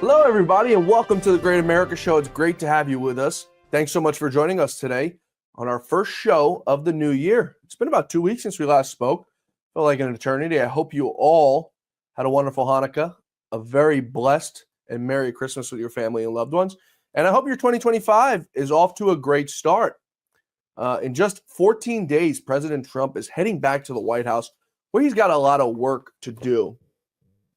Hello, everybody, and welcome to the Great America Show. It's great to have you with us. Thanks so much for joining us today on our first show of the new year. It's been about 2 weeks since we last spoke. Felt like an eternity. I hope you all had a wonderful Hanukkah, a very blessed and Merry Christmas with your family and loved ones. And I hope your 2025 is off to a great start. In just 14 days, President Trump is heading back to the White House, where he's got a lot of work to do.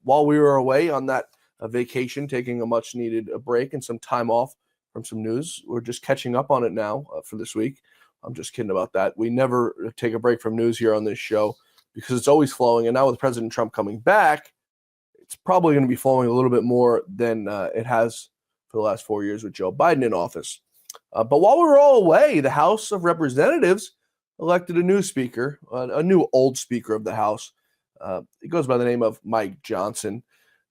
While we were away on that vacation, taking a much-needed break and some time off from some news, we're just catching up on it now for this week. I'm just kidding about that. We never take a break from news here on this show because it's always flowing. And now with President Trump coming back, it's probably going to be flowing a little bit more than it has for the last 4 years with Joe Biden in office. But while we were all away, the House of Representatives elected a new speaker, a new old speaker of the House. He goes by the name of Mike Johnson,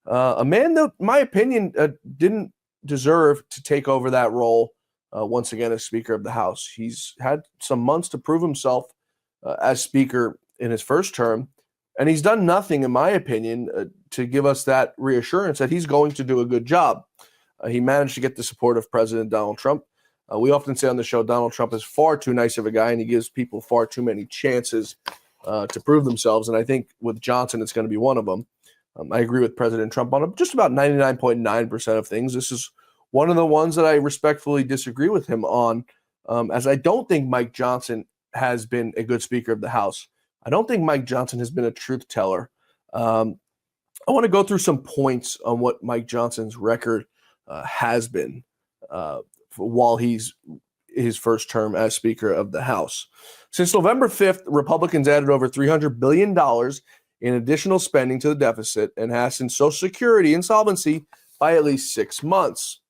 a man that, in my opinion, didn't deserve to take over that role once again as Speaker of the House. He's had some months to prove himself as Speaker in his first term, and he's done nothing, in my opinion, to give us that reassurance that he's going to do a good job. He managed to get the support of President Donald Trump. We often say on the show, Donald Trump is far too nice of a guy, and he gives people far too many chances to prove themselves. And I think with Johnson, it's going to be one of them. I agree with President Trump on just about 99.9% of things. This is one of the ones that I respectfully disagree with him on, as I don't think Mike Johnson has been a good Speaker of the House. I don't think Mike Johnson has been a truth teller. I want to go through some points on what Mike Johnson's record has been while he's his first term as Speaker of the House. Since November 5th, Republicans added over $300 billion in additional spending to the deficit and hastened Social Security insolvency by at least 6 months.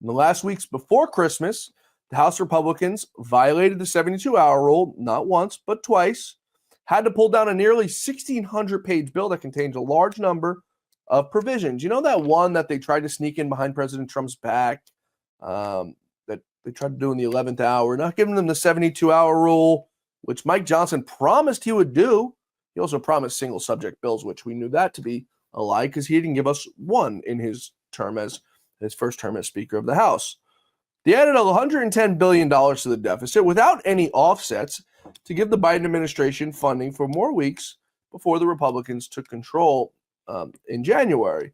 In the last weeks before Christmas, the House Republicans violated the 72-hour rule not once, but twice, had to pull down a nearly 1,600-page bill that contains a large number of provisions. You know that one that they tried to sneak in behind President Trump's back, that they tried to do in the 11th hour, not giving them the 72-hour rule, which Mike Johnson promised he would do. He also promised single subject bills, which we knew that to be a lie because he didn't give us one in his term as his first term as Speaker of the House. They added $110 billion to the deficit without any offsets to give the Biden administration funding for more weeks before the Republicans took control in January.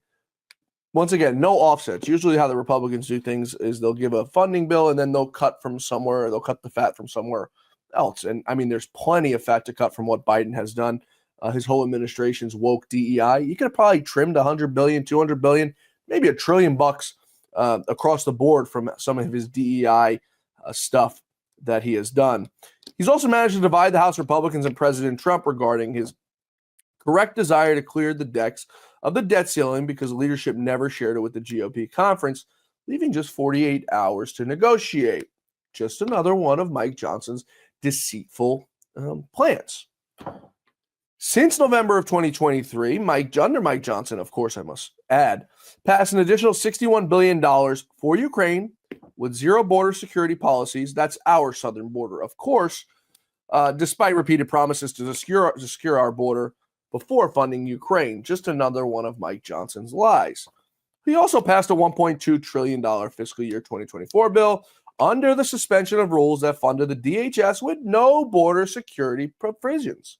Once again, no offsets. Usually how the Republicans do things is they'll give a funding bill and then they'll cut from somewhere, or they'll cut the fat from somewhere else. And I mean, there's plenty of fat to cut from what Biden has done. His whole administration's woke DEI. You could have probably trimmed $100 billion, $200 billion, maybe $1 trillion across the board from some of his DEI stuff that he has done. He's also managed to divide the House Republicans and President Trump regarding his correct desire to clear the decks of the debt ceiling because leadership never shared it with the GOP conference, leaving just 48 hours to negotiate. Just another one of Mike Johnson's deceitful plans. Since November of 2023, under Mike Johnson, of course I must add, passed an additional $61 billion for Ukraine with zero border security policies. That's our southern border, of course, despite repeated promises to secure our border before funding Ukraine. Just another one of Mike Johnson's lies. He also passed a $1.2 trillion fiscal year 2024 bill under the suspension of rules that funded the DHS with no border security provisions.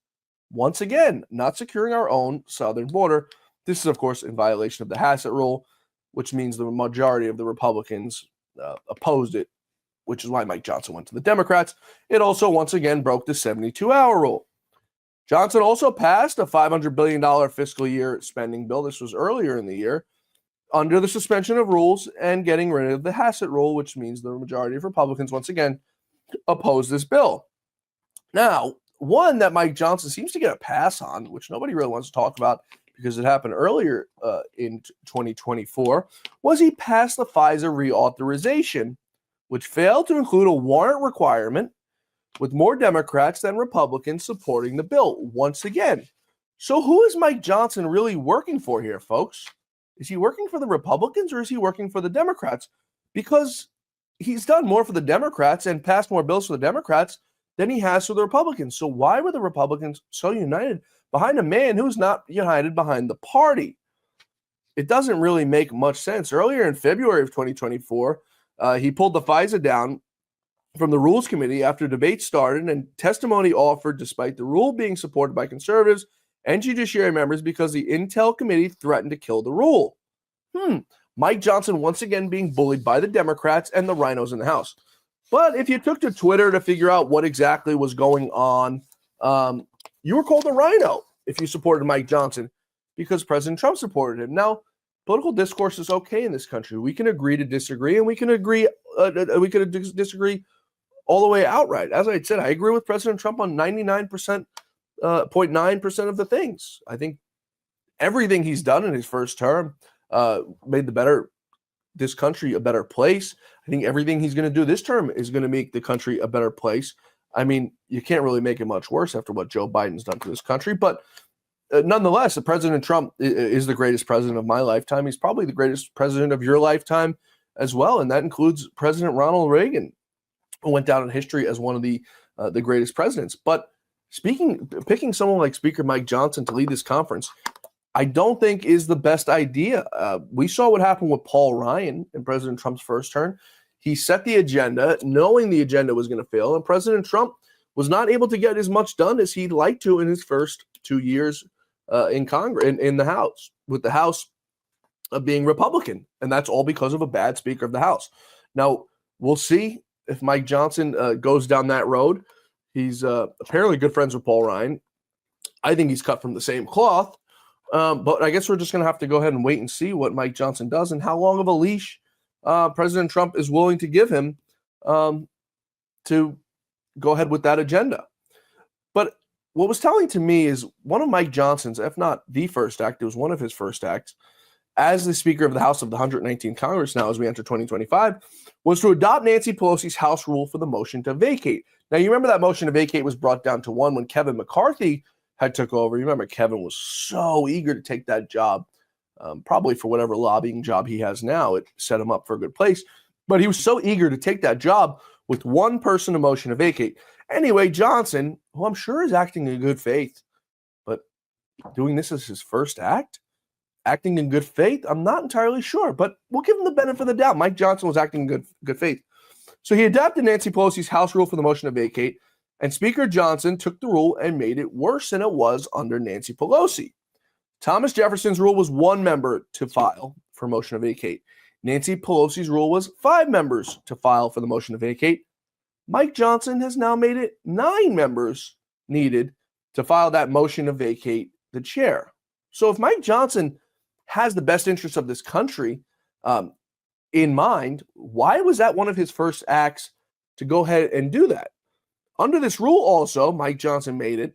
Once again, not securing our own southern border. This is, of course, in violation of the Hassett rule, which means the majority of the Republicans opposed it, which is why Mike Johnson went to the Democrats. It also, once again, broke the 72-hour rule. Johnson also passed a $500 billion fiscal year spending bill. This was earlier in the year, under the suspension of rules and getting rid of the Hassett rule, which means the majority of Republicans, once again, oppose this bill. Now, one that Mike Johnson seems to get a pass on, which nobody really wants to talk about because it happened earlier in 2024, was he passed the FISA reauthorization, which failed to include a warrant requirement, with more Democrats than Republicans supporting the bill once again. So who is Mike Johnson really working for here, folks? Is he working for the Republicans or is he working for the Democrats? Because he's done more for the Democrats and passed more bills for the Democrats than he has with the Republicans. So why were the Republicans so united behind a man who's not united behind the party? It doesn't really make much sense. Earlier in February of 2024, he pulled the FISA down from the Rules Committee after debate started and testimony offered despite the rule being supported by conservatives and judiciary members because the Intel Committee threatened to kill the rule. Mike Johnson once again being bullied by the Democrats and the rhinos in the House. But if you took to Twitter to figure out what exactly was going on, you were called a rhino if you supported Mike Johnson because President Trump supported him. Now, political discourse is okay in this country. We can agree to disagree, and we can disagree all the way outright. As I said, I agree with President Trump on 99.9% of the things. I think everything he's done in his first term made this country a better place. I think everything he's going to do this term is going to make the country a better place. I mean, you can't really make it much worse after what Joe Biden's done to this country. But nonetheless, President Trump is the greatest president of my lifetime. He's probably the greatest president of your lifetime as well. And that includes President Ronald Reagan, who went down in history as one of the greatest presidents. But picking someone like Speaker Mike Johnson to lead this conference, I don't think is the best idea. We saw what happened with Paul Ryan in President Trump's first term. He set the agenda knowing the agenda was going to fail, and President Trump was not able to get as much done as he'd like to in his first 2 years in Congress, in the House, with the House being Republican. And that's all because of a bad Speaker of the House. Now, we'll see if Mike Johnson goes down that road. He's apparently good friends with Paul Ryan. I think he's cut from the same cloth. But I guess we're just going to have to go ahead and wait and see what Mike Johnson does and how long of a leash President Trump is willing to give him to go ahead with that agenda. But what was telling to me is one of Mike Johnson's, if not the first act, it was one of his first acts as the Speaker of the House of the 119th Congress now as we enter 2025, was to adopt Nancy Pelosi's House rule for the motion to vacate. Now, you remember that motion to vacate was brought down to 1 when Kevin McCarthy had took over. You remember Kevin was so eager to take that job, probably for whatever lobbying job he has now. It set him up for a good place. But he was so eager to take that job with one person to motion to vacate. Anyway, Johnson, who I'm sure is acting in good faith, but doing this as his first act, acting in good faith, I'm not entirely sure, but we'll give him the benefit of the doubt. Mike Johnson was acting in good faith. So he adopted Nancy Pelosi's House rule for the motion to vacate, and Speaker Johnson took the rule and made it worse than it was under Nancy Pelosi. Thomas Jefferson's rule was 1 member to file for motion to vacate. Nancy Pelosi's rule was 5 members to file for the motion to vacate. Mike Johnson has now made it 9 members needed to file that motion to vacate the chair. So if Mike Johnson has the best interests of this country in mind, why was that one of his first acts to go ahead and do that? Under this rule also, Mike Johnson made it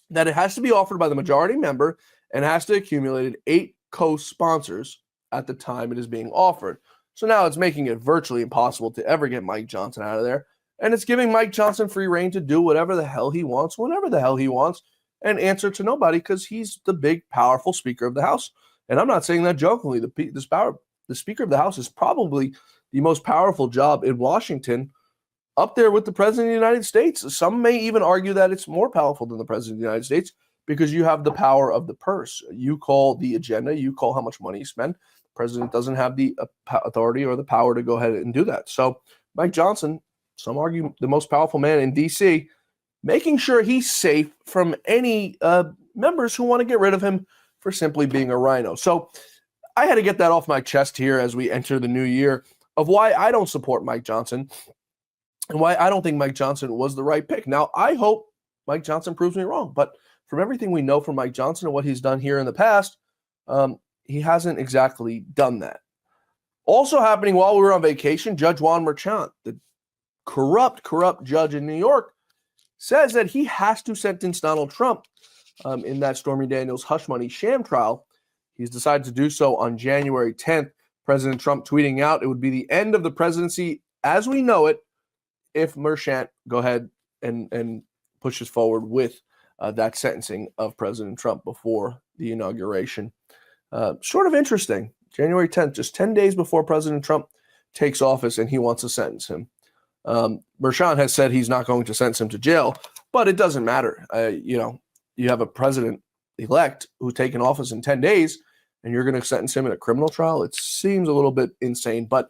that it has to be offered by the majority member and has to accumulate 8 co-sponsors at the time it is being offered. So now it's making it virtually impossible to ever get Mike Johnson out of there. And it's giving Mike Johnson free reign to do whatever the hell he wants, whenever the hell he wants, and answer to nobody because he's the big, powerful Speaker of the House. And I'm not saying that jokingly. The Speaker of the House is probably the most powerful job in Washington, up there with the President of the United States. Some may even argue that it's more powerful than the President of the United States because you have the power of the purse. You call the agenda. You call how much money you spend. The President doesn't have the authority or the power to go ahead and do that. So Mike Johnson, some argue the most powerful man in D.C., making sure he's safe from any members who want to get rid of him for simply being a rhino. So I had to get that off my chest here as we enter the new year of why I don't support Mike Johnson and why I don't think Mike Johnson was the right pick. Now, I hope Mike Johnson proves me wrong, but from everything we know from Mike Johnson and what he's done here in the past, he hasn't exactly done that. Also happening while we were on vacation, Judge Juan Merchan, the corrupt judge in New York, says that he has to sentence Donald Trump in that Stormy Daniels hush money sham trial. He's decided to do so on January 10th. President Trump tweeting out it would be the end of the presidency as we know it if Merchan go ahead and pushes forward with that sentencing of President Trump before the inauguration. Sort of interesting. January 10th, just 10 days before President Trump takes office, and he wants to sentence him. Merchan has said he's not going to sentence him to jail, but it doesn't matter. You have a president-elect who's taken office in 10 days, and you're going to sentence him in a criminal trial? It seems a little bit insane. But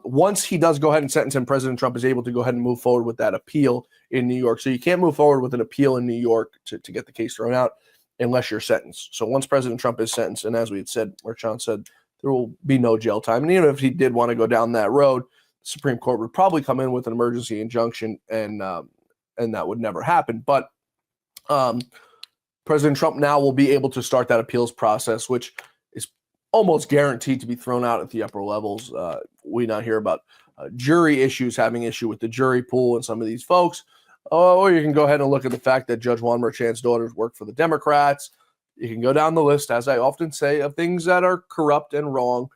once he does go ahead and sentence him, President Trump is able to go ahead and move forward with that appeal in New York. So you can't move forward with an appeal in New York to get the case thrown out unless you're sentenced. So once President Trump is sentenced, and as we had said, Merchan said, there will be no jail time. And even if he did want to go down that road, the Supreme Court would probably come in with an emergency injunction, and that would never happen. But President Trump now will be able to start that appeals process, which is almost guaranteed to be thrown out at the upper levels. We now hear about jury issues, having issue with the jury pool and some of these folks. Or you can go ahead and look at the fact that Judge Juan Merchan's daughters work for the Democrats. You can go down the list, as I often say, of things that are corrupt and wrong,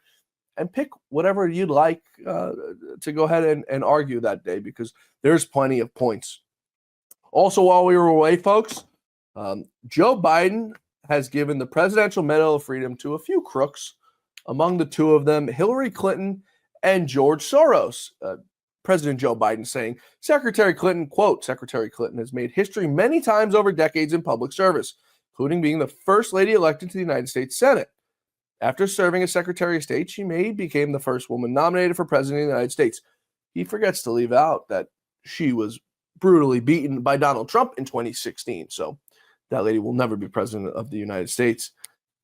and pick whatever you'd like to go ahead and argue that day, because there's plenty of points. Also, while we were away, folks, Joe Biden has given the Presidential Medal of Freedom to a few crooks, among the two of them, Hillary Clinton and George Soros. President Joe Biden saying, Secretary Clinton, quote, Secretary Clinton has made history many times over decades in public service, including being the first lady elected to the United States Senate. After serving as Secretary of State, she became the first woman nominated for President of the United States. He forgets to leave out that she was brutally beaten by Donald Trump in 2016. So that lady will never be President of the United States.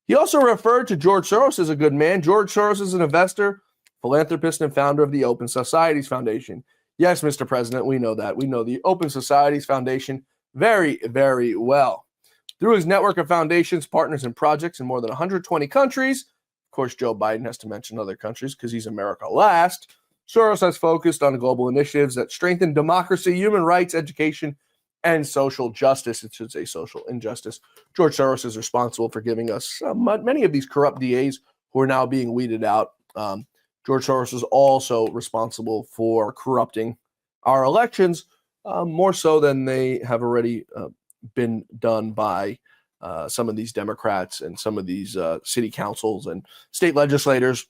He also referred to George Soros as a good man. George Soros is an investor, philanthropist, and founder of the Open Societies Foundation. Yes, Mr. President, we know that. We know the Open Societies Foundation very, very well. Through his network of foundations, partners, and projects in more than 120 countries, of course, Joe Biden has to mention other countries because he's America last, Soros has focused on global initiatives that strengthen democracy, human rights, education, and social justice. It should say social injustice. George Soros is responsible for giving us many of these corrupt DAs who are now being weeded out. George Soros is also responsible for corrupting our elections, more so than they have already been done by some of these Democrats and some of these city councils and state legislators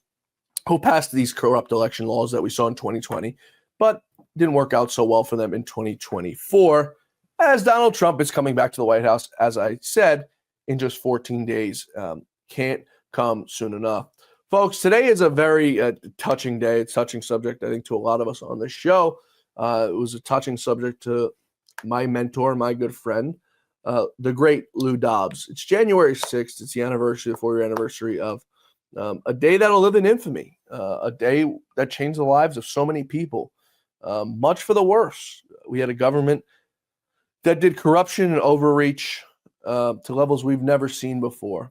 who passed these corrupt election laws that we saw in 2020, but didn't work out so well for them in 2024, as Donald Trump is coming back to the White House, as I said, in just 14 days. Can't come soon enough. Folks, today is a very touching day. It's a touching subject, I think, to a lot of us on this show. It was a touching subject to my mentor, my good friend, the great Lou Dobbs. It's January 6th. It's the anniversary, the 4-year anniversary of a day that'll live in infamy, a day that changed the lives of so many people, much for the worse. We had a government that did corruption and overreach to levels we've never seen before.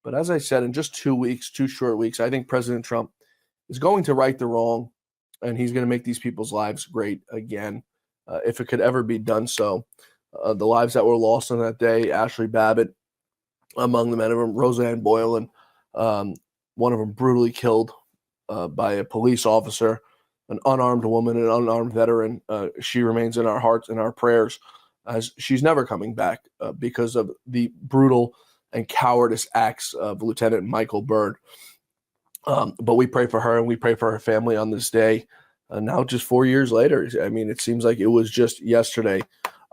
But as I said, in just 2 weeks, 2 short weeks, I think President Trump is going to right the wrong, and he's going to make these people's lives great again, if it could ever be done so. The lives that were lost on that day, Ashley Babbitt, among the men of them, Roseanne Boylan, one of them brutally killed by a police officer, an unarmed woman, an unarmed veteran. She remains in our hearts and our prayers, as she's never coming back because of the brutal and cowardice acts of Lieutenant Michael Byrd. But we pray for her, and we pray for her family on this day. Now just 4 years later, I mean, it seems like it was just yesterday.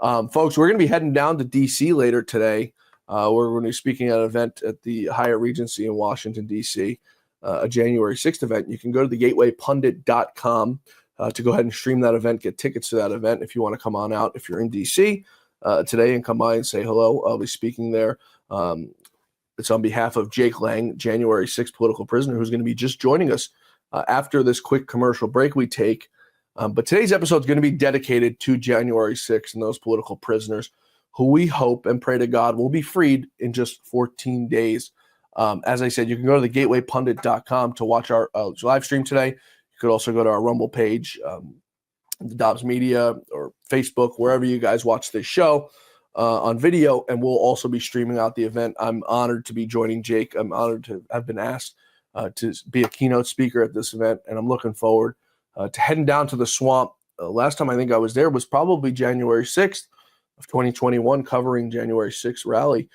Folks, we're going to be heading down to D.C. later today. We're going to be speaking at an event at the Hyatt Regency in Washington, D.C., a January 6th event. You can go to thegatewaypundit.com to go ahead and stream that event, get tickets to that event if you want to come on out if you're in D.C. Today and come by and say hello. I'll be speaking there. It's on behalf of Jake Lang, January 6th political prisoner, who's going to be just joining us after this quick commercial break we take. But today's episode is going to be dedicated to January 6th and those political prisoners who we hope and pray to God will be freed in just 14 days. As I said, you can go to thegatewaypundit.com to watch our live stream today. You could also go to our Rumble page, the Dobbs Media, or Facebook, wherever you guys watch this show on video, and we'll also be streaming out the event. I'm honored to be joining Jake. I'm honored to have been asked to be a keynote speaker at this event, and I'm looking forward to heading down to the swamp. Last time I think I was there was probably January 6th of 2021, covering January 6th rally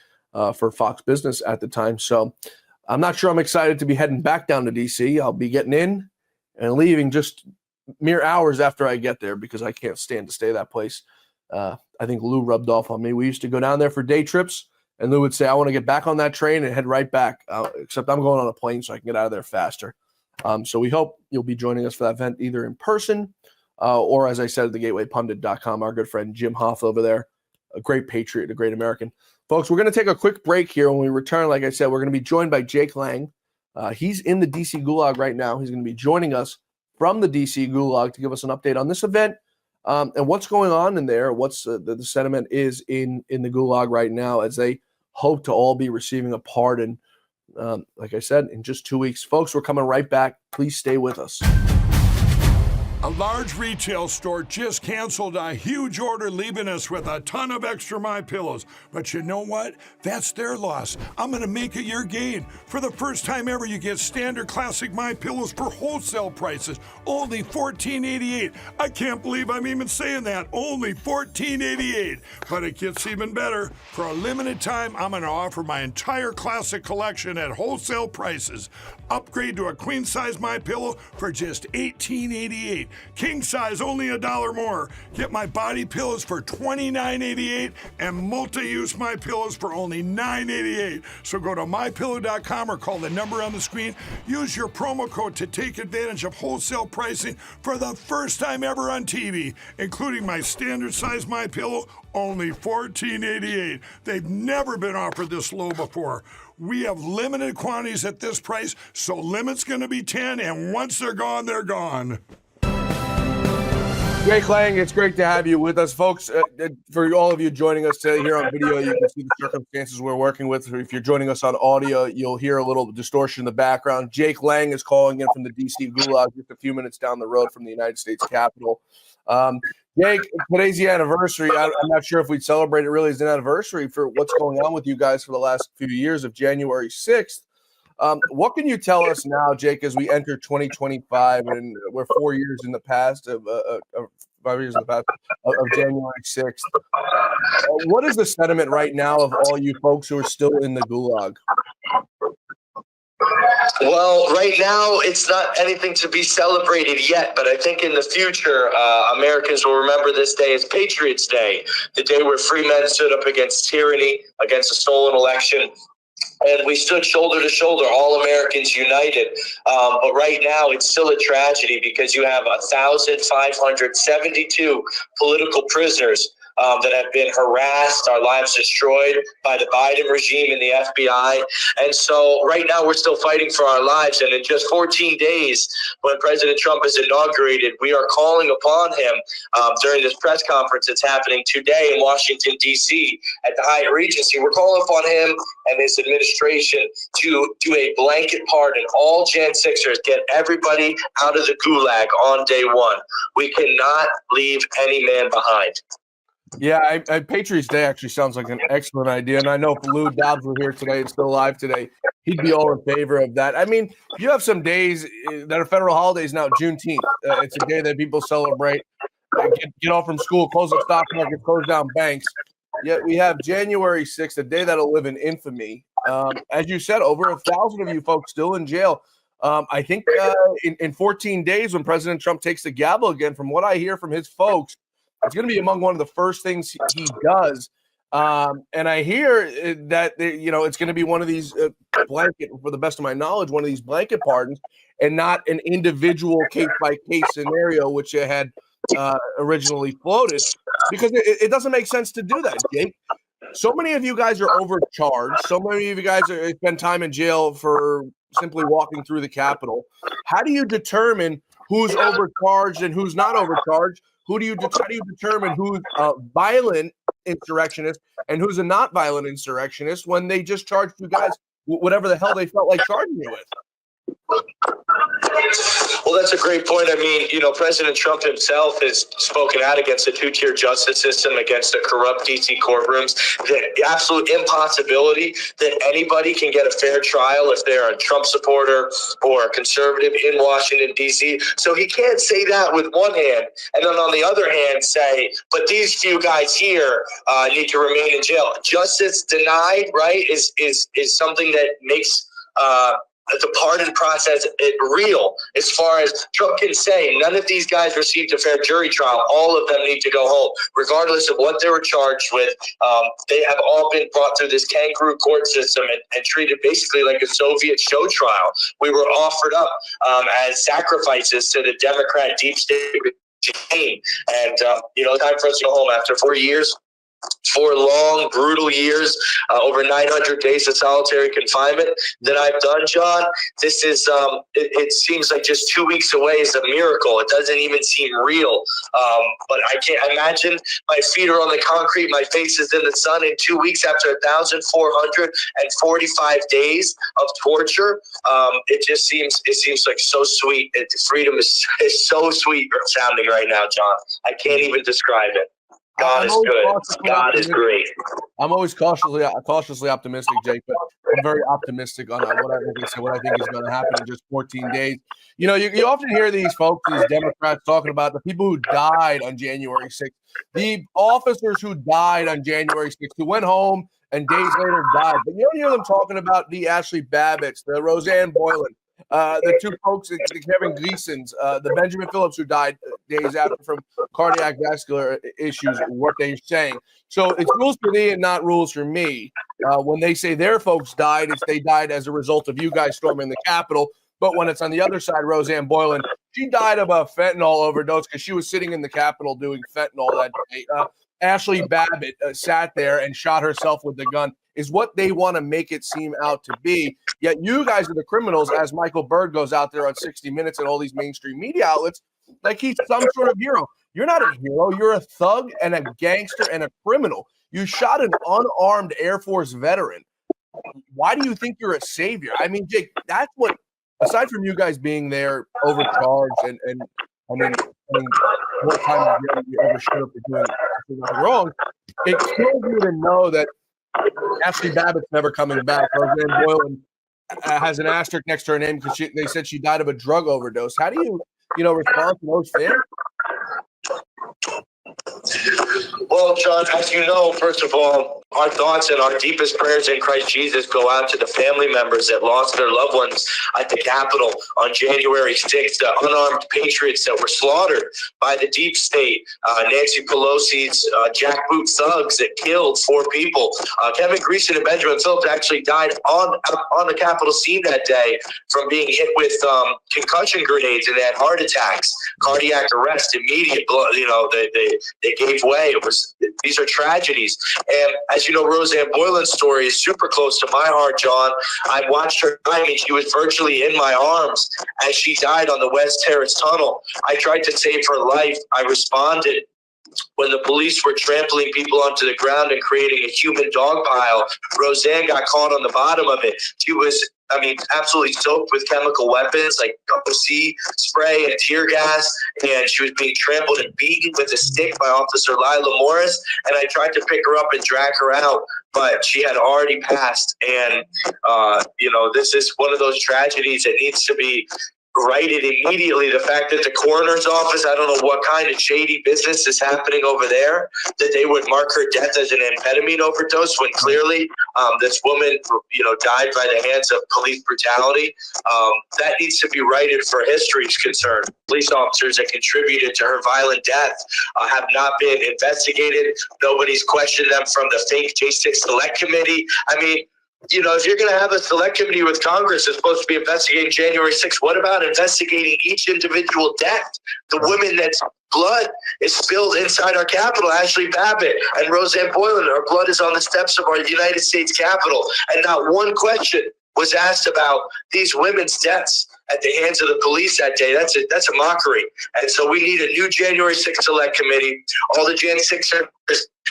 for Fox Business at the time. So I'm not sure I'm excited to be heading back down to D.C. I'll be getting in and leaving just mere hours after I get there because I can't stand to stay at that place. I think Lou rubbed off on me. We used to go down there for day trips, and Lou would say, I want to get back on that train and head right back, except I'm going on a plane so I can get out of there faster. So we hope you'll be joining us for that event either in person or, as I said, at thegatewaypundit.com. Our good friend Jim Hoff over there, a great patriot, a great American. Folks, we're going to take a quick break here. When we return, like I said, we're going to be joined by Jake Lang. He's in the D.C. Gulag right now. He's going to be joining us from the D.C. Gulag to give us an update on this event and what's going on in there, what's the sentiment is in the Gulag right now as they hope to all be receiving a pardon, like I said, in just 2 weeks. Folks, we're coming right back. Please stay with us. A large retail store just canceled a huge order, leaving us with a ton of extra MyPillows. But you know what? That's their loss. I'm going to make it your gain. For the first time ever, you get standard classic MyPillows for wholesale prices, only $14.88. I can't believe I'm even saying that. Only $14.88. But it gets even better. For a limited time, I'm going to offer my entire classic collection at wholesale prices. Upgrade to a queen-size MyPillow for just $18.88. King size only $1 more. Get my body pillows for $29.88 and multi-use MyPillows for only $9.88. So go to MyPillow.com or call the number on the screen. Use your promo code to take advantage of wholesale pricing for the first time ever on TV, including my standard size MyPillow, only $14.88. They've never been offered this low before. We have limited quantities at this price, so limit's going to be 10, and once they're gone, they're gone. Jake Lang, it's great to have you with us, folks. For all of you joining us today here on video, you can see the circumstances we're working with. If you're joining us on audio, you'll hear a little distortion in the background. Jake Lang is calling in from the D.C. Gulag, just a few minutes down the road from the United States Capitol. Jake, today's the anniversary. I'm not sure if we'd celebrate it really as an anniversary for what's going on with you guys for the last few years of January 6th. What can you tell us now, Jake, as we enter 2025 and we're 4 years in the past of 5 years in the past of January 6th? What is the sentiment right now of all you folks who are still in the Gulag? Well, right now, it's not anything to be celebrated yet, but I think in the future, Americans will remember this day as Patriots Day, the day where free men stood up against tyranny, against a stolen election. And we stood shoulder to shoulder, all Americans united. But right now, it's still a tragedy because you have 1,572 political prisoners that have been harassed, our lives destroyed by the Biden regime and the FBI. And so right now we're still fighting for our lives. And in just 14 days, when President Trump is inaugurated, we are calling upon him during this press conference that's happening today in Washington, D.C. at the Hyatt Regency. We're calling upon him and his administration to do a blanket pardon. All Jan 6ers, get everybody out of the gulag on day one. We cannot leave any man behind. Yeah, Patriots Day actually sounds like an excellent idea. And I know if Lou Dobbs were here today and still alive today, he'd be all in favor of that. I mean, you have some days that are federal holidays now, Juneteenth. It's a day that people celebrate, get off from school, close the stock market, close down banks. Yet we have January 6th, a day that'll live in infamy. As you said, over 1,000 of you folks still in jail. I think in 14 days when President Trump takes the gavel again, from what I hear from his folks, it's going to be among one of the first things he does. And I hear that, it's going to be one of these blanket, for the best of my knowledge, one of these blanket pardons and not an individual case-by-case scenario, which it had originally floated, because it doesn't make sense to do that, Jake. So many of you guys are overcharged. So many of you guys spend time in jail for simply walking through the Capitol. How do you determine who's overcharged and who's not overcharged? How do you determine who's a violent insurrectionist and who's a not violent insurrectionist when they just charged you guys whatever the hell they felt like charging you with? Well, that's a great point. I mean, President Trump himself has spoken out against the two-tier justice system, against the corrupt D.C. courtrooms, the absolute impossibility that anybody can get a fair trial if they're a Trump supporter or a conservative in Washington, D.C. So he can't say that with one hand and then on the other hand say, but these few guys here need to remain in jail. Justice denied, right, is something that makes the pardon process real, as far as Trump can say none of these guys received a fair jury trial. All of them need to go home, regardless of what they were charged with. They have all been brought through this kangaroo court system and treated basically like a Soviet show trial. We were offered up as sacrifices to the Democrat deep state regime. And, time for us to go home after 4 years. 4 long, brutal years, over 900 days of solitary confinement that I've done, John. This is, it seems like just 2 weeks away is a miracle. It doesn't even seem real. But I can't imagine. My feet are on the concrete. My face is in the sun. In 2 weeks, after 1,445 days of torture, it seems like so sweet. Freedom is so sweet sounding right now, John. I can't even describe it. God is good. God is great. I'm always cautiously optimistic, Jake, but I'm very optimistic on what I think is going to happen in just 14 days. You often hear these folks, these Democrats, talking about the people who died on January 6th, the officers who died on January 6th, who went home and days later died. But you don't hear them talking about the Ashley Babbitts, the Roseanne Boylan, the two folks, the Kevin Gleasons, the Benjamin Phillips, who died days after from cardiac vascular issues, what they're saying. So it's rules for thee and not rules for me. When they say their folks died, it's they died as a result of you guys storming the Capitol. But when it's on the other side, Roseanne Boylan, she died of a fentanyl overdose because she was sitting in the Capitol doing fentanyl that day. Ashley Babbitt sat there and shot herself with the gun, is what they want to make it seem out to be. Yet you guys are the criminals, as Michael Bird goes out there on 60 Minutes and all these mainstream media outlets, like he's some sort of hero. You're not a hero. You're a thug and a gangster and a criminal. You shot an unarmed Air Force veteran. Why do you think you're a savior? I mean, Jake, that's what, aside from you guys being there overcharged and what time you ever showed up for doing nothing wrong, it kills you to know that Ashley Babbitt's never coming back. Roseanne Boylan has an asterisk next to her name because they said she died of a drug overdose. How do you respond to those families? Well, John, as you know, first of all, our thoughts and our deepest prayers in Christ Jesus go out to the family members that lost their loved ones at the Capitol on January 6th, the unarmed patriots that were slaughtered by the deep state, Nancy Pelosi's jackboot thugs that killed 4 people. Kevin Gleason and Benjamin Phillips actually died on the Capitol scene that day from being hit with concussion grenades, and they had heart attacks, cardiac arrest, immediate blood. They gave way. These are tragedies. And as you know, Roseanne Boylan's story is super close to my heart, John. I watched her die, and she was virtually in my arms as she died on the West Terrace Tunnel. I tried to save her life. I responded when the police were trampling people onto the ground and creating a human dog pile. Roseanne got caught on the bottom of it. She was, absolutely soaked with chemical weapons like OC spray and tear gas, and she was being trampled and beaten with a stick by Officer Lila Morris, and I tried to pick her up and drag her out, but she had already passed. And, this is one of those tragedies that needs to be righted immediately. The fact that the coroner's office, I don't know what kind of shady business is happening over there, that they would mark her death as an amphetamine overdose when clearly this woman, died by the hands of police brutality. That needs to be righted for history's concern. Police officers that contributed to her violent death have not been investigated. Nobody's questioned them from the fake J6 Select Committee. If you're going to have a select committee with Congress that's supposed to be investigating January 6th, what about investigating each individual death? The women that's blood is spilled inside our Capitol, Ashley Babbitt and Roseanne Boylan, her blood is on the steps of our United States Capitol. And not one question was asked about these women's deaths at the hands of the police that day. That's a mockery. And so we need a new January 6th Select Committee. All the Jan 6ers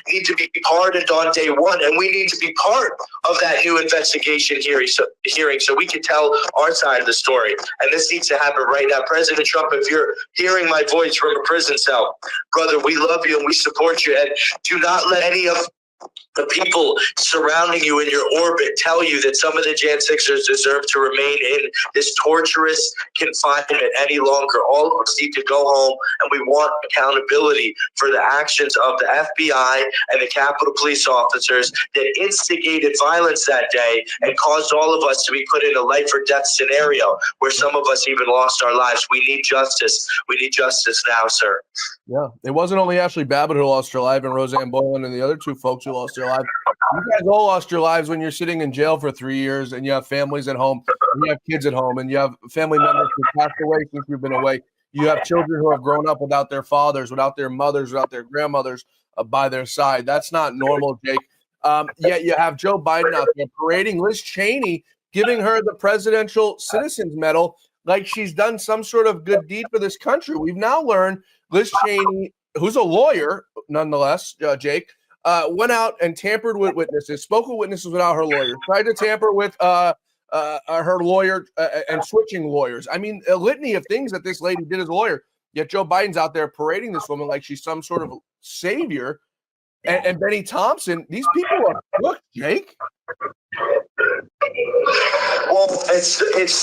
need to be pardoned on day one, and we need to be part of that new investigation hearing so we can tell our side of the story. And this needs to happen right now. President Trump, if you're hearing my voice from a prison cell, brother, we love you and we support you, and do not let any of the people surrounding you in your orbit tell you that some of the Jan 6ers deserve to remain in this torturous confinement any longer. All of us need to go home, and we want accountability for the actions of the FBI and the Capitol Police officers that instigated violence that day and caused all of us to be put in a life or death scenario where some of us even lost our lives. We need justice. We need justice now, sir. Yeah, it wasn't only Ashley Babbitt who lost her life and Roseanne Boylan and the other two folks who lost their lives. You guys all lost your lives when you're sitting in jail for 3 years and you have families at home, and you have kids at home, and you have family members who passed away since you've been away. You have children who have grown up without their fathers, without their mothers, without their grandmothers by their side. That's not normal, Jake. Yet you have Joe Biden out there parading Liz Cheney, giving her the Presidential Citizens Medal like she's done some sort of good deed for this country. We've now learned Liz Cheney, who's a lawyer, nonetheless, Jake, went out and tampered with witnesses, spoke with witnesses without her lawyer, tried to tamper with her lawyer and switching lawyers. I mean, a litany of things that this lady did as a lawyer. Yet Joe Biden's out there parading this woman like she's some sort of savior. And Benny Thompson, these people are crook, Jake. Well, it's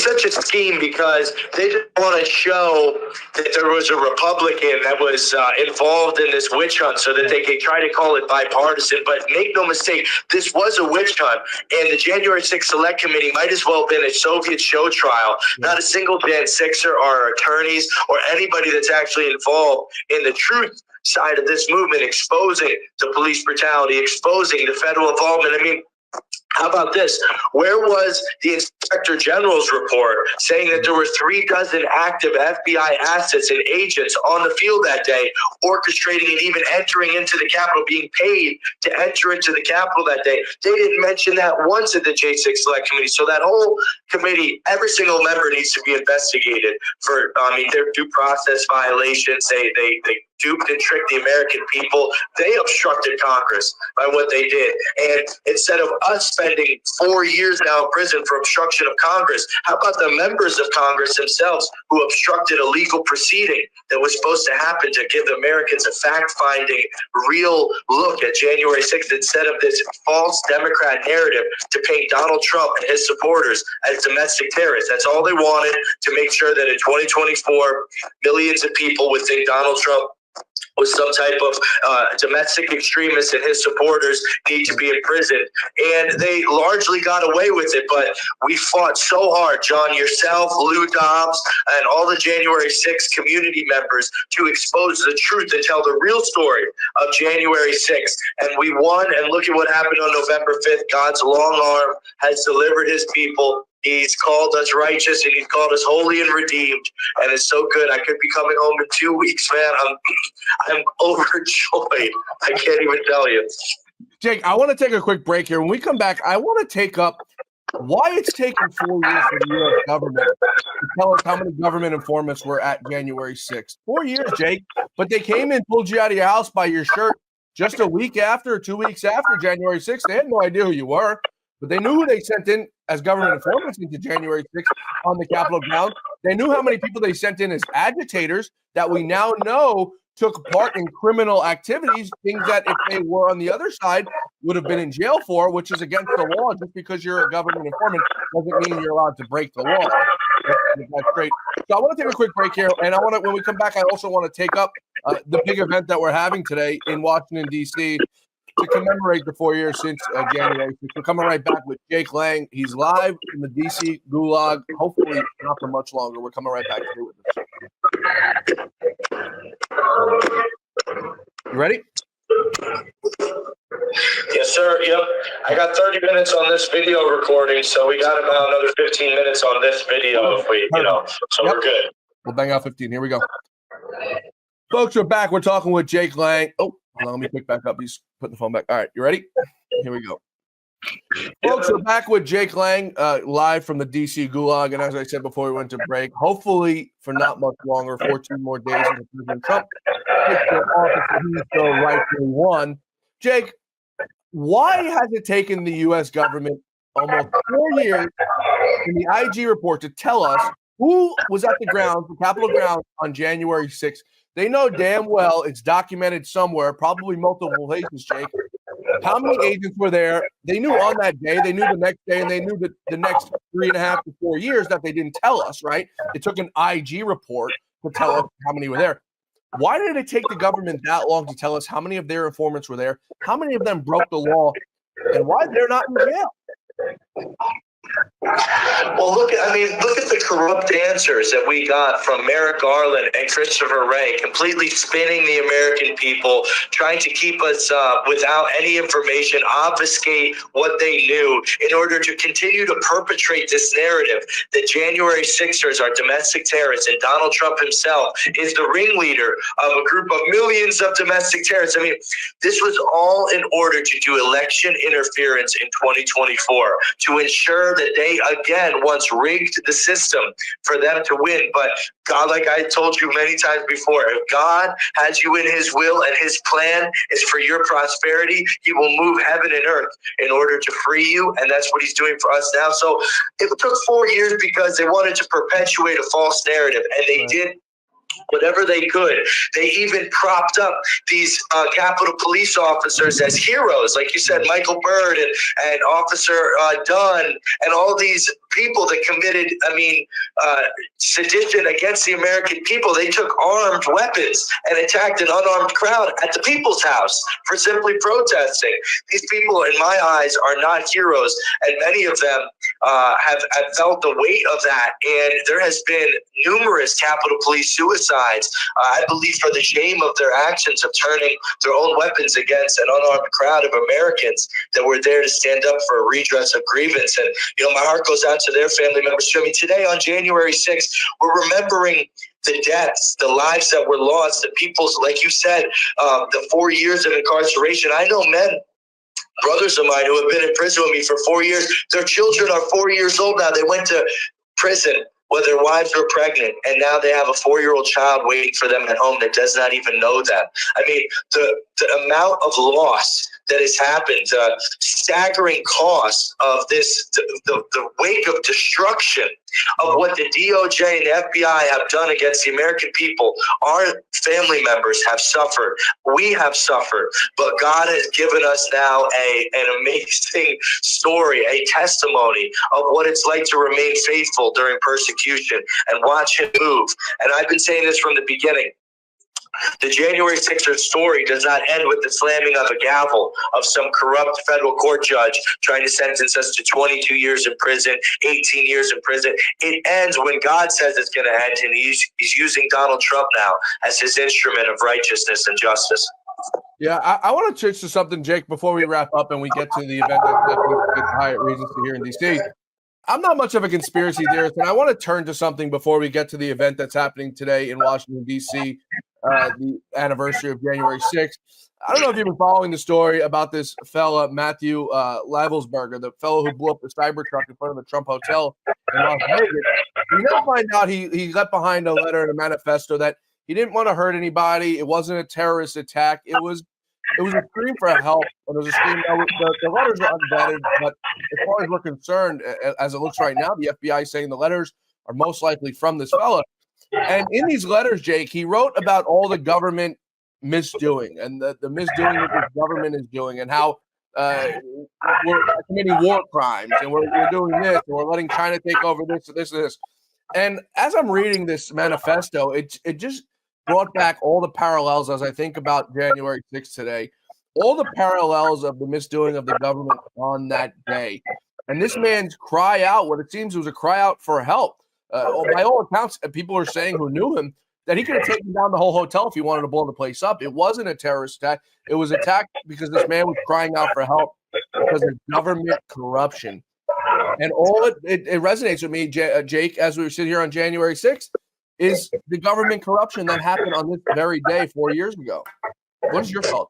such a scheme because they just want to show that there was a Republican that was involved in this witch hunt so that they can try to call it bipartisan. But make no mistake, this was a witch hunt, and the January 6th Select Committee might as well have been a Soviet show trial. Not a single Jan 6er or attorneys or anybody that's actually involved in the truth side of this movement, exposing the police brutality, exposing the federal involvement. I mean, how about this? Where was the Inspector General's report saying that there were 36 active FBI assets and agents on the field that day, orchestrating and even entering into the Capitol, being paid to enter into the Capitol that day? They didn't mention that once at the J6 Select Committee. So that whole committee, every single member needs to be investigated for their due process violations. They duped and tricked the American people. They obstructed Congress by what they did. And instead of us spending 4 years now in prison for obstruction of Congress, how about the members of Congress themselves who obstructed a legal proceeding that was supposed to happen to give Americans a fact-finding, real look at January 6th instead of this false Democrat narrative to paint Donald Trump and his supporters as domestic terrorists. That's all they wanted, to make sure that in 2024, millions of people would think Donald Trump was some type of domestic extremist and his supporters need to be imprisoned. And they largely got away with it, but we fought so hard, John, yourself, Lou Dobbs, and all the January 6th community members to expose the truth and tell the real story of January 6th. And we won, and look at what happened on November 5th. God's long arm has delivered his people. He's called us righteous, and he's called us holy and redeemed. And it's so good. I could be coming home in 2 weeks, man. I'm overjoyed. I can't even tell you. Jake, I want to take a quick break here. When we come back, I want to take up why it's taken 4 years for the U.S. government to tell us how many government informants were at January 6th. 4 years, Jake. But they came in, pulled you out of your house by your shirt just a week after, or 2 weeks after January 6th. They had no idea who you were, but they knew who they sent in as government informants into January 6th on the Capitol ground. They knew how many people they sent in as agitators that we now know took part in criminal activities, things that if they were on the other side would have been in jail for, which is against the law. Just because you're a government informant doesn't mean you're allowed to break the law. That's great. So I want to take a quick break here, and I want to, when we come back, I also want to take up the big event that we're having today in Washington, D.C., to commemorate the 4 years since January 6th. We're coming right back with Jake Lang. He's live in the D.C. Gulag, hopefully not for much longer. We're coming right back to with us. You ready? Yes, sir. Yep. I got 30 minutes on this video recording, so we got about another 15 minutes on this video if we, so Yep. We're good. We'll bang out 15. Here we go. Folks, we're back. We're talking with Jake Lang. Oh, hold on, let me pick back up. He's putting the phone back. All right, you ready? Here we go. Folks, we're back with Jake Lang, live from the D.C. Gulag. And as I said before we went to break, hopefully for not much longer, 14 more days until President Trump takes the office that he so rightfully won. Jake, why has it taken the U.S. government almost 4 years in the IG report to tell us who was at the ground, the Capitol ground, on January 6th? They know damn well it's documented somewhere, probably multiple places, Jake. How many agents were there? They knew on that day, they knew the next day, and they knew that the next 3.5 to 4 years that they didn't tell us, right? It took an IG report to tell us how many were there. Why did it take the government that long to tell us how many of their informants were there? How many of them broke the law? And why they're not in jail? Well, look at the corrupt answers that we got from Merrick Garland and Christopher Wray, completely spinning the American people, trying to keep us without any information, obfuscate what they knew in order to continue to perpetrate this narrative that January 6ers are domestic terrorists and Donald Trump himself is the ringleader of a group of millions of domestic terrorists. I mean, this was all in order to do election interference in 2024 to ensure that they again once rigged the system for them to win. But God, like I told you many times before, if God has you in his will and his plan is for your prosperity, he will move heaven and earth in order to free you. And that's what he's doing for us now. So it took 4 years because they wanted to perpetuate a false narrative, and they did whatever they could. They even propped up these Capitol Police officers as heroes, like you said, Michael Byrd and Officer Dunn, and all these people that committed, sedition against the American people. They took armed weapons and attacked an unarmed crowd at the People's House for simply protesting. These people, in my eyes, are not heroes, and many of them have felt the weight of that. And there has been numerous Capitol Police suicides, I believe, for the shame of their actions of turning their own weapons against an unarmed crowd of Americans that were there to stand up for a redress of grievance. And, my heart goes out to their family members. So, today on January 6th, we're remembering the deaths, the lives that were lost, the people's, like you said, the 4 years of incarceration. I know men, brothers of mine, who have been in prison with me for 4 years. Their children are 4 years old now. They went to prison when their wives were pregnant, and now they have a 4-year-old child waiting for them at home that does not even know them. I mean, the amount of loss that has happened, staggering cost of this, the wake of destruction of what the DOJ and the FBI have done against the American people. Our family members have suffered. We have suffered. But God has given us now an amazing story, a testimony of what it's like to remain faithful during persecution and watch him move. And I've been saying this from the beginning. The January 6th story does not end with the slamming of a gavel of some corrupt federal court judge trying to sentence us to 22 years in prison, 18 years in prison. It ends when God says it's going to end, and he's using Donald Trump now as his instrument of righteousness and justice. Yeah, I want to switch to something, Jake, before we wrap up and we get to the event that's happening at Hyatt Regency here in D.C. I'm not much of a conspiracy theorist, and I want to turn to something before we get to the event that's happening today in Washington, D.C., the anniversary of January 6th. I don't know if you've been following the story about this fella, Matthew Lavelsberger, the fellow who blew up the Cybertruck in front of the Trump Hotel in Las Vegas. We now find out he left behind a letter and a manifesto that he didn't want to hurt anybody. It wasn't a terrorist attack. It was a scream for help, and it was a scream. The letters are unvetted, but as far as we're concerned, as it looks right now, the FBI is saying the letters are most likely from this fella. And in these letters, Jake, he wrote about all the government misdoing and the misdoing that this government is doing, and how we're committing war crimes, and we're doing this, and we're letting China take over this. And as I'm reading this manifesto, it just brought back all the parallels as I think about January 6th today, all the parallels of the misdoing of the government on that day. And this man's cry out, what it seems was a cry out for help. By all accounts, people are saying who knew him that he could have taken down the whole hotel if he wanted to blow the place up. It wasn't a terrorist attack. It was attacked because this man was crying out for help because of government corruption. And all it resonates with me, Jake, as we sit here on January 6th, is the government corruption that happened on this very day 4 years ago. What is your thought?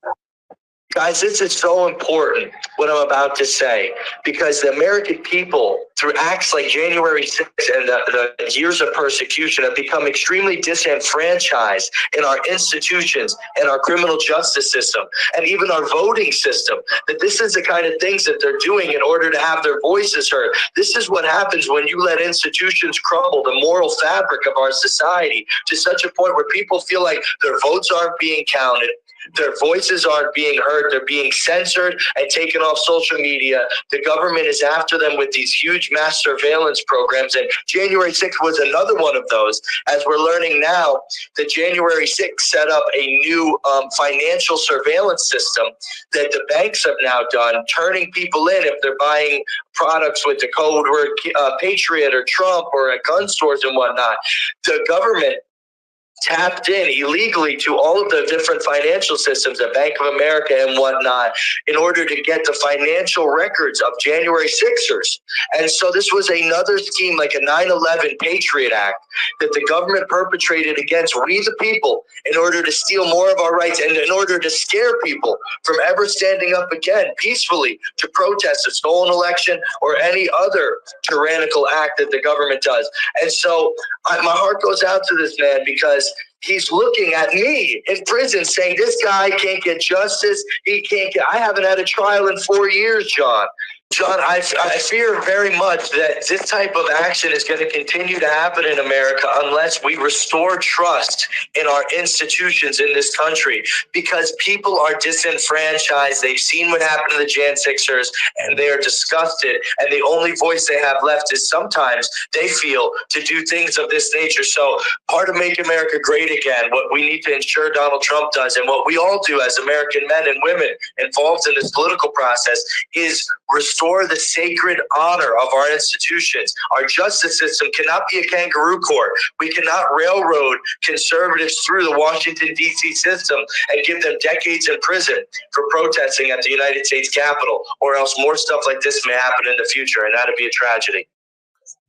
Guys, this is so important, what I'm about to say, because the American people, through acts like January 6th and the years of persecution, have become extremely disenfranchised in our institutions and our criminal justice system and even our voting system. That this is the kind of things that they're doing in order to have their voices heard. This is what happens when you let institutions crumble the moral fabric of our society to such a point where people feel like their votes aren't being counted. Their voices aren't being heard. They're being censored and taken off social media. The government is after them with these huge mass surveillance programs. And January 6th was another one of those. As we're learning now, that January 6th set up a new financial surveillance system that the banks have now done, turning people in if they're buying products with the code word Patriot or Trump or at gun stores and whatnot. The government tapped in illegally to all of the different financial systems at Bank of America and whatnot in order to get the financial records of January 6ers. And so this was another scheme like a 9/11 Patriot Act that the government perpetrated against we the people in order to steal more of our rights and in order to scare people from ever standing up again peacefully to protest a stolen election or any other tyrannical act that the government does. And so my heart goes out to this man because he's looking at me in prison saying, this guy can't get justice. I haven't had a trial in 4 years, John. John, I fear very much that this type of action is going to continue to happen in America unless we restore trust in our institutions in this country, because people are disenfranchised. They've seen what happened to the Jan 6ers and they are disgusted. And the only voice they have left is sometimes they feel to do things of this nature. So part of Make America Great Again, what we need to ensure Donald Trump does and what we all do as American men and women involved in this political process is restore the sacred honor of our institutions. Our justice system cannot be a kangaroo court. We cannot railroad conservatives through the Washington, D.C. system and give them decades in prison for protesting at the United States Capitol, or else more stuff like this may happen in the future, and that'd be a tragedy.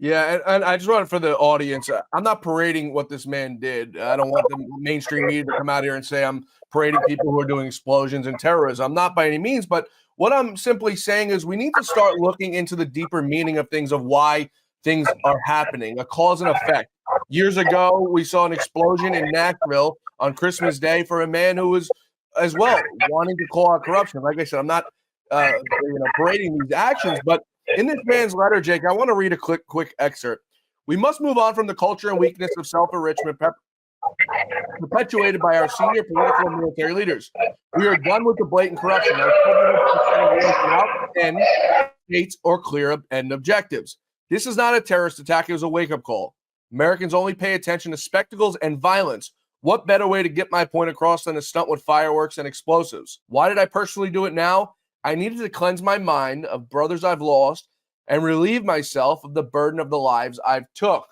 Yeah, and I just want it for the audience. I'm not parading what this man did. I don't want the mainstream media to come out here and say I'm parading people who are doing explosions and terrorism. I'm not by any means, but what I'm simply saying is we need to start looking into the deeper meaning of things, of why things are happening, a cause and effect. Years ago, we saw an explosion in Nashville on Christmas Day for a man who was as well wanting to call out corruption. Like I said, I'm not parading these actions, but in this man's letter, Jake, I want to read a quick excerpt. We must move on from the culture and weakness of self-enrichment perpetuated by our senior political and military leaders. We are done with the blatant corruption. Without end states or clear end objectives. This is not a terrorist attack. It was a wake-up call. Americans only pay attention to spectacles and violence. What better way to get my point across than a stunt with fireworks and explosives? Why did I personally do it now? I needed to cleanse my mind of brothers I've lost and relieve myself of the burden of the lives I've took.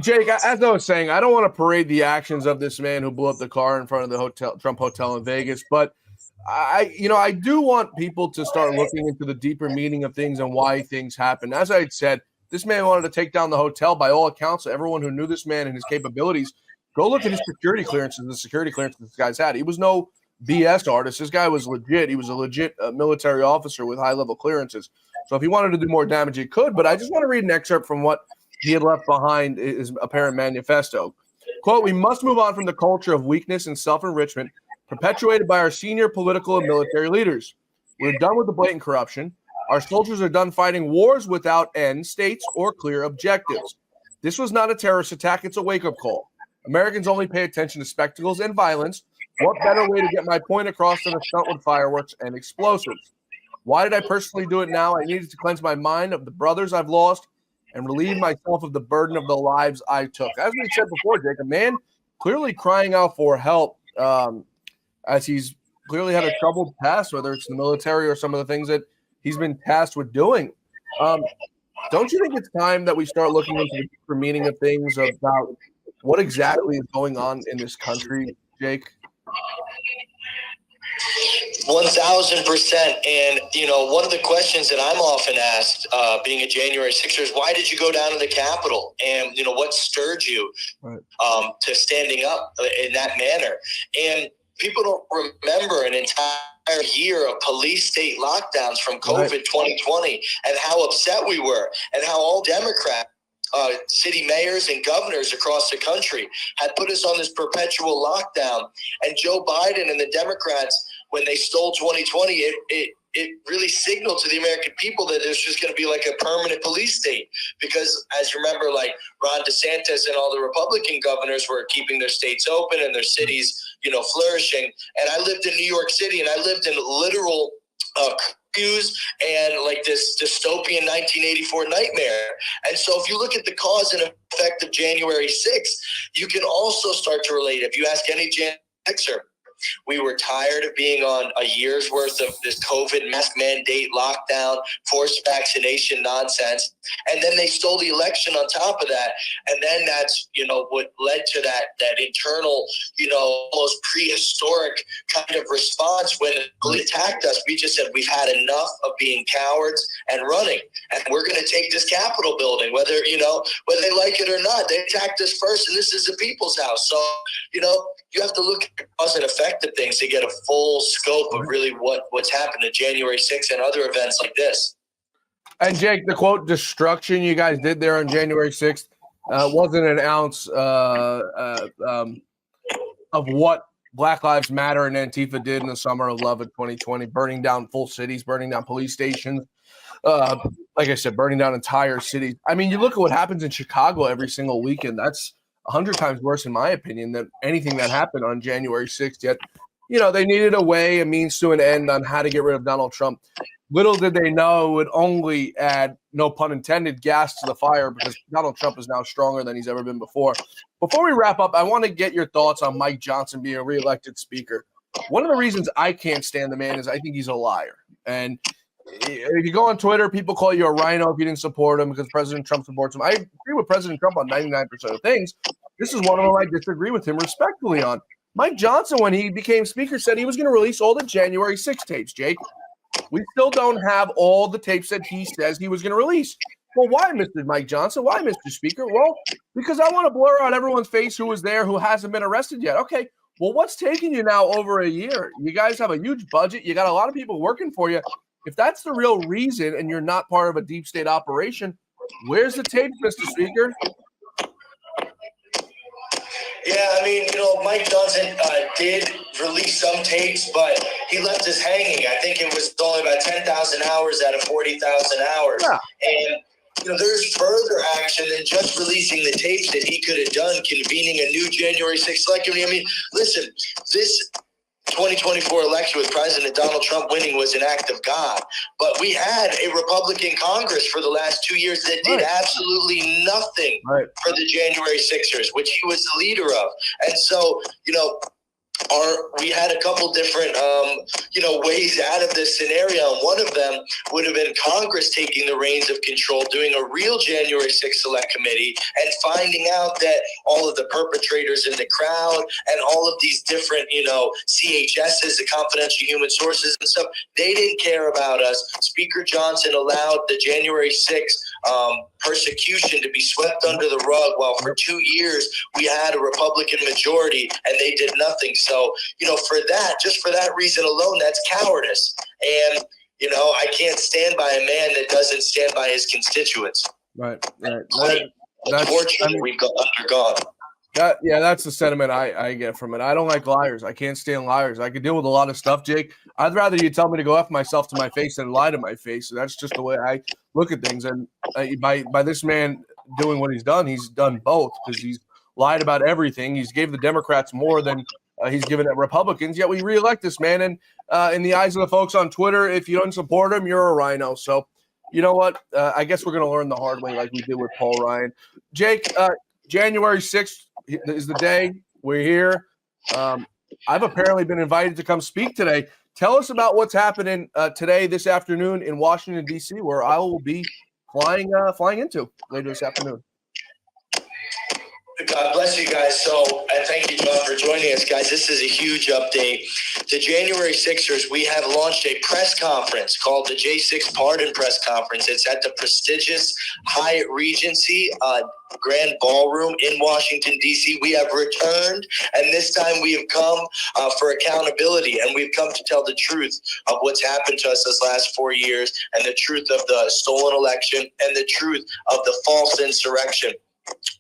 Jake, as I was saying, I don't want to parade the actions of this man who blew up the car in front of the Trump Hotel in Vegas, but I do want people to start looking into the deeper meaning of things and why things happen. As I had said, this man wanted to take down the hotel. By all accounts, everyone who knew this man and his capabilities, go look at his security clearances, the security clearances this guy's had. He was no BS artist. This guy was legit. He was a legit military officer with high-level clearances. So if he wanted to do more damage, he could. But I just want to read an excerpt from what he had left behind his apparent manifesto. Quote, we must move on from the culture of weakness and self-enrichment perpetuated by our senior political and military leaders. We're done with the blatant corruption. Our soldiers are done fighting wars without end states or clear objectives. This was not a terrorist attack. It's a wake-up call. Americans only pay attention to spectacles and violence. What better way to get my point across than a stunt with fireworks and explosives? Why did I personally do it now? I needed to cleanse my mind of the brothers I've lost and relieve myself of the burden of the lives I took. As we said before, Jake, a man clearly crying out for help as he's clearly had a troubled past, whether it's the military or some of the things that he's been tasked with doing. Don't you think it's time that we start looking into the deeper meaning of things about what exactly is going on in this country, Jake? 1,000%. And, one of the questions that I'm often asked, being a January 6er, is why did you go down to the Capitol? And, what stirred you to standing up in that manner? And people don't remember an entire year of police state lockdowns from COVID 2020 and how upset we were and how all Democrats, city mayors and governors across the country had put us on this perpetual lockdown. And Joe Biden and the Democrats, when they stole 2020, it really signaled to the American people that there's just going to be like a permanent police state. Because as you remember, like Ron DeSantis and all the Republican governors were keeping their states open and their cities, flourishing. And I lived in New York City, and I lived in literal curfews and like this dystopian 1984 nightmare. And so if you look at the cause and effect of January 6th, you can also start to relate. If you ask any Gen Xer, we were tired of being on a year's worth of this COVID mask mandate, lockdown, forced vaccination nonsense. And then they stole the election on top of that. And then that's, what led to that internal, almost prehistoric kind of response when they attacked us. We just said, we've had enough of being cowards and running. And we're going to take this Capitol building, whether they like it or not. They attacked us first, and this is the people's house. So, you have to look at cause and effect of things to get a full scope of really what's happened to January 6th and other events like this. And Jake, the quote destruction you guys did there on January 6th wasn't an ounce of what Black Lives Matter and Antifa did in the summer of love of 2020, burning down full cities, burning down police stations. Like I said, burning down entire cities. I mean, you look at what happens in Chicago every single weekend. That's 100 times worse, in my opinion, than anything that happened on January 6th. Yet, they needed a means to an end on how to get rid of Donald Trump. Little did they know it would only add, no pun intended, gas to the fire, because Donald Trump is now stronger than he's ever been before. Before we wrap up, I want to get your thoughts on Mike Johnson being a reelected speaker. One of the reasons I can't stand the man is I think he's a liar. And if you go on Twitter, people call you a rhino if you didn't support him because President Trump supports him. I agree with President Trump on 99% of things. This is one of them I disagree with him respectfully on. Mike Johnson, when he became speaker, said he was going to release all the January 6 tapes, Jake. We still don't have all the tapes that he says he was going to release. Well, why, Mr. Mike Johnson? Why, Mr. Speaker? Well, because I want to blur out everyone's face who was there who hasn't been arrested yet. Okay, well, what's taking you now over a year? You guys have a huge budget. You got a lot of people working for you. If that's the real reason and you're not part of a deep state operation, where's the tape, Mr. Speaker? Yeah, I mean, Mike Johnson did release some tapes, but he left us hanging. I think it was only about 10,000 hours out of 40,000 hours. Yeah. And, there's further action than just releasing the tapes that he could have done, convening a new January 6th select committee. I mean, listen, this 2024 election with President Donald Trump winning was an act of God. But we had a Republican Congress for the last 2 years that did absolutely nothing for the January 6ers, which he was the leader of. And so, we had a couple different, ways out of this scenario. And one of them would have been Congress taking the reins of control, doing a real January 6th Select Committee, and finding out that all of the perpetrators in the crowd and all of these different, CHSs, the confidential human sources and stuff, they didn't care about us. Speaker Johnson allowed the January 6th persecution to be swept under the rug while for 2 years we had a Republican majority and they did nothing. So, just for that reason alone, that's cowardice. And, I can't stand by a man that doesn't stand by his constituents. Right. Unfortunately, we've undergone. That's the sentiment I get from it. I don't like liars. I can't stand liars. I can deal with a lot of stuff, Jake. I'd rather you tell me to go F myself to my face than lie to my face. So that's just the way I look at things. And by this man doing what he's done both, because he's lied about everything. He's gave the Democrats more than he's given at Republicans. Yet we reelect this man. And in the eyes of the folks on Twitter, if you don't support him, you're a rhino. So you know what? I guess we're going to learn the hard way like we did with Paul Ryan. Jake, January 6th is the day. We're here. I've apparently been invited to come speak today. Tell us about what's happening today, this afternoon in Washington, D.C., where I will be flying into later this afternoon. God bless you guys. So, and thank you, John, for joining us, guys. This is a huge update. The January Sixers, we have launched a press conference called the J6 Pardon Press Conference. It's at the prestigious Hyatt Regency Grand Ballroom in Washington, D.C. We have returned, and this time we have come for accountability, and we've come to tell the truth of what's happened to us this last 4 years, and the truth of the stolen election, and the truth of the false insurrection.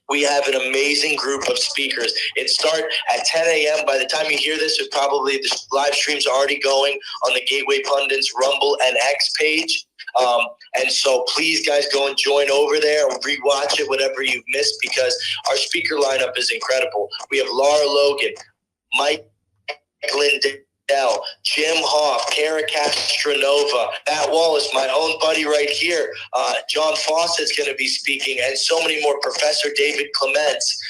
We have an amazing group of speakers. It starts at 10 a.m. By the time you hear this, the live stream's already going on the Gateway Pundits Rumble and X page. And so please, guys, go and join over there or rewatch it, whatever you've missed, because our speaker lineup is incredible. We have Laura Logan, Mike Lindell, Jim Hoff, Kara Castronova, Matt Wallace, my own buddy right here. John Fawcett's going to be speaking, and so many more. Professor David Clements,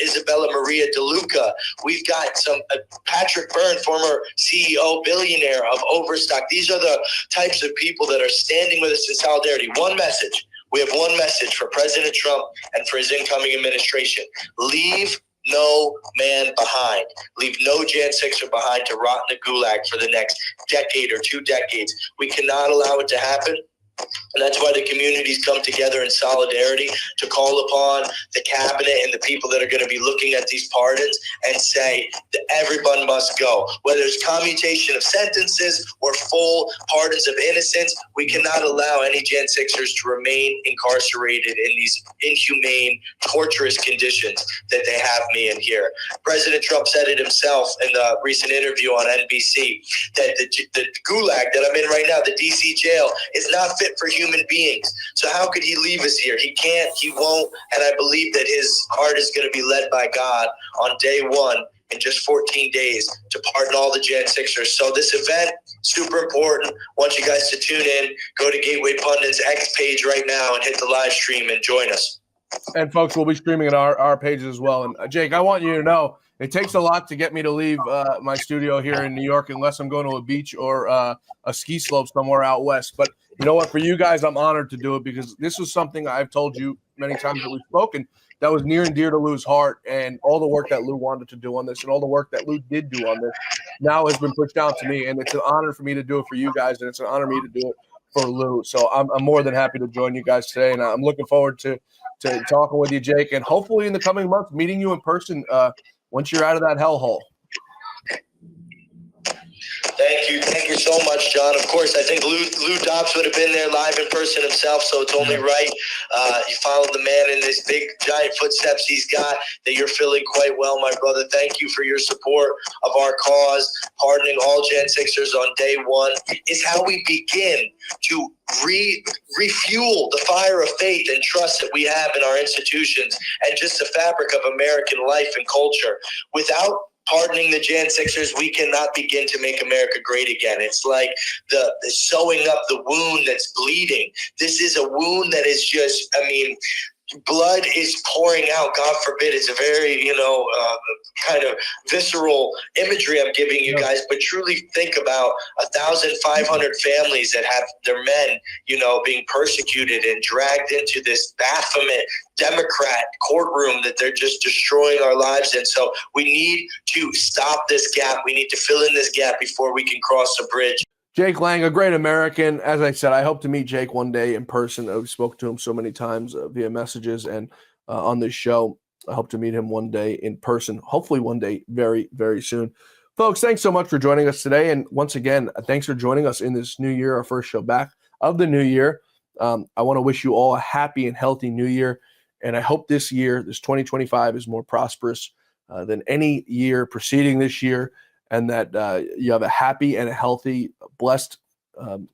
Isabella Maria DeLuca. We've got some Patrick Byrne, former CEO, billionaire of Overstock. These are the types of people that are standing with us in solidarity. One message. We have one message for President Trump and for his incoming administration. Leave no man behind. Leave no Jan 6er behind to rot in the gulag for the next decade or 2 decades. We cannot allow it to happen. And that's why the communities come together in solidarity to call upon the cabinet and the people that are going to be looking at these pardons and say that everyone must go. Whether it's commutation of sentences or full pardons of innocence, we cannot allow any Jan 6ers to remain incarcerated in these inhumane, torturous conditions that they have me in here. President Trump said it himself in the recent interview on NBC that the gulag that I'm in right now, the D.C. jail, is not fit for human beings. So how could he leave us here? He can't, he won't, and I believe that his heart is going to be led by God on day one in just 14 days to pardon all the Jan 6ers. So this event, super important. Want you guys to tune in. Go to Gateway Pundits X page right now and hit the live stream and join us. And folks, we'll be streaming at our pages as well. And Jake, I want you to know it takes a lot to get me to leave my studio here in New York unless I'm going to a beach or a ski slope somewhere out west. But you know what? For you guys, I'm honored to do it because this was something I've told you many times that we've spoken that was near and dear to Lou's heart, and all the work that Lou wanted to do on this and all the work that Lou did do on this now has been pushed down to me. And it's an honor for me to do it for you guys, and it's an honor for me to do it for Lou. So I'm more than happy to join you guys today, and I'm looking forward to talking with you, Jake, and hopefully in the coming months, meeting you in person once you're out of that hellhole. Thank you so much, John. Of course, I think Lou Dobbs would have been there live in person himself, so it's only right. You followed the man in his big, giant footsteps he's got, that you're feeling quite well, my brother. Thank you for your support of our cause. Pardoning all Jan 6ers on day one is how we begin to refuel the fire of faith and trust that we have in our institutions and just the fabric of American life and culture. Without pardoning the Jan 6ers, we cannot begin to make America great again. It's like the sewing up the wound that's bleeding. This is a wound that is just, blood is pouring out. God forbid. It's a very, kind of visceral imagery I'm giving you guys, but truly think about 1,500 families that have their men, being persecuted and dragged into this Baphomet Democrat courtroom that they're just destroying our lives in. So we need to stop this gap. We need to fill in this gap before we can cross the bridge. Jake Lang, a great American. As I said, I hope to meet Jake one day in person. I've spoken to him so many times via messages and on this show. I hope to meet him one day in person, hopefully one day very, very soon. Folks, thanks so much for joining us today. And once again, thanks for joining us in this new year, our first show back of the new year. I want to wish you all a happy and healthy new year. And I hope this year, this 2025, is more prosperous than any year preceding this year, and that you have a happy and a healthy, blessed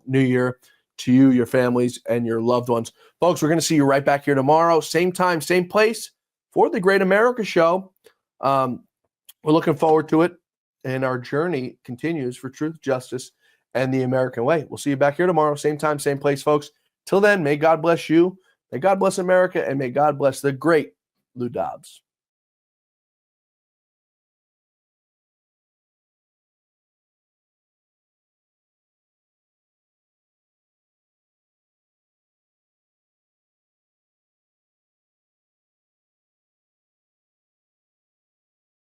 new year to you, your families, and your loved ones. Folks, we're going to see you right back here tomorrow, same time, same place, for the Great America Show. We're looking forward to it, and our journey continues for truth, justice, and the American way. We'll see you back here tomorrow, same time, same place, folks. Till then, may God bless you, may God bless America, and may God bless the great Lou Dobbs.